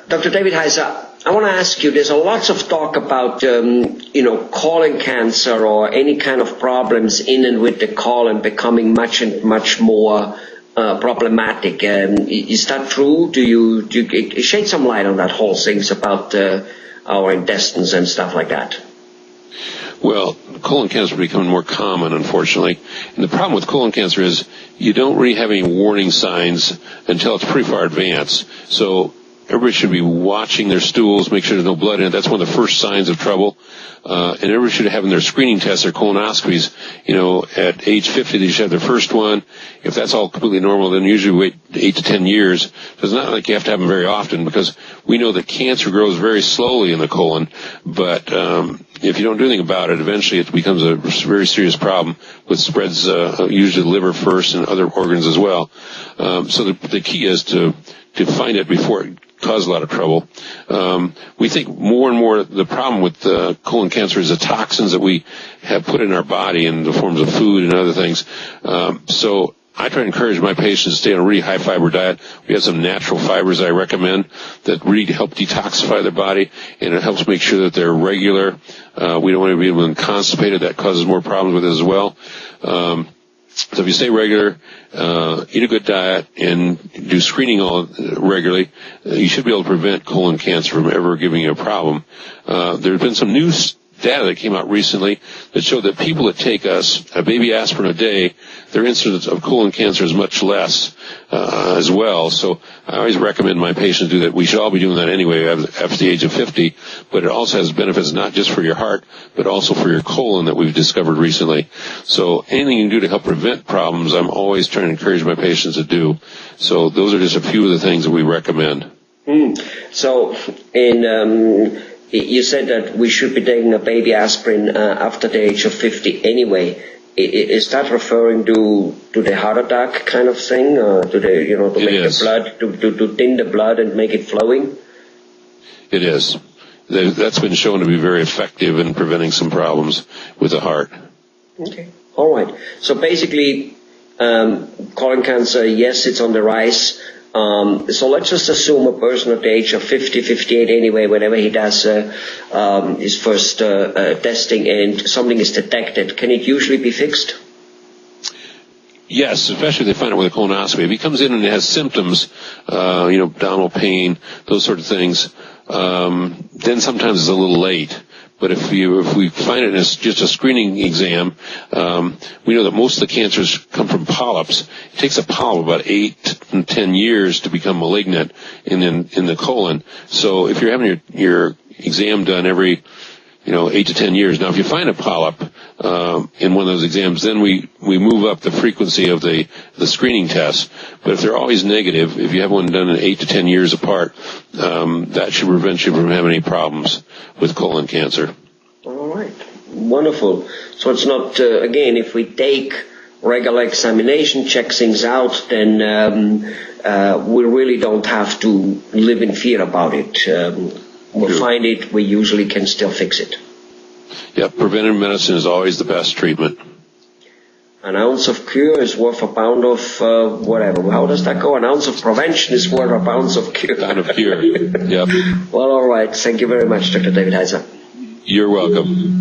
Dr. Davidhizar, I want to ask you, there's a lots of talk about, colon cancer or any kind of problems in and with the colon becoming much and much more problematic. Is that true? Do you shed some light on that whole things about our intestines and stuff like that? Well, colon cancer is becoming more common, unfortunately. And the problem with colon cancer is you don't really have any warning signs until it's pretty far advanced. So everybody should be watching their stools, make sure there's no blood in it. That's one of the first signs of trouble. And everybody should have their screening tests, their colonoscopies. At age 50, they should have their first one. If that's all completely normal, then usually wait 8 to 10 years. So it's not like you have to have them very often, because we know that cancer grows very slowly in the colon. But if you don't do anything about it, eventually it becomes a very serious problem, with spreads usually the liver first and other organs as well. So the key is to find it before it causes a lot of trouble. We think more and more the problem with colon cancer is the toxins that we have put in our body in the forms of food and other things. So I try to encourage my patients to stay on a really high fiber diet. We have some natural fibers I recommend that really help detoxify their body, and it helps make sure that they're regular. We don't want to be able to be constipated. That causes more problems with it as well. So if you stay regular, eat a good diet, and do screening regularly, you should be able to prevent colon cancer from ever giving you a problem. There's been some new data that came out recently that showed that people that take a baby aspirin a day, their incidence of colon cancer is much less as well. So I always recommend my patients do that. We should all be doing that anyway after the age of 50, but it also has benefits not just for your heart, but also for your colon that we've discovered recently. So anything you can do to help prevent problems, I'm always trying to encourage my patients to do. So those are just a few of the things that we recommend. So you said that we should be taking a baby aspirin after the age of 50 anyway. Is that referring to the heart attack kind of thing, or to the to make the blood to thin the blood and make it flowing? It is. That's been shown to be very effective in preventing some problems with the heart. Okay. All right. So basically, colon cancer, yes, it's on the rise. So let's just assume a person at the age of 50, 58 anyway, whenever he does his first testing and something is detected, can it usually be fixed? Yes, especially if they find it with a colonoscopy. If he comes in and has symptoms, abdominal pain, those sort of things, then sometimes it's a little late. But if we find it as just a screening exam, we know that most of the cancers come from polyps. It takes a polyp about 8 to 10 years to become malignant in the colon. So if you're having your exam done every 8 to 10 years. Now, if you find a polyp in one of those exams, then we move up the frequency of the screening tests. But if they're always negative, if you have one done in 8 to 10 years apart, that should prevent you from having any problems with colon cancer. All right. Wonderful. So it's not, again, if we take regular examination, check things out, then we really don't have to live in fear about it. We'll find it, we usually can still fix it. Yeah, preventive medicine is always the best treatment. An ounce of cure is worth a pound of whatever. How does that go? An ounce of prevention is worth a pound of cure. Pound of cure, yep. Well, all right. Thank you very much, Dr. Davidhizar. You're welcome.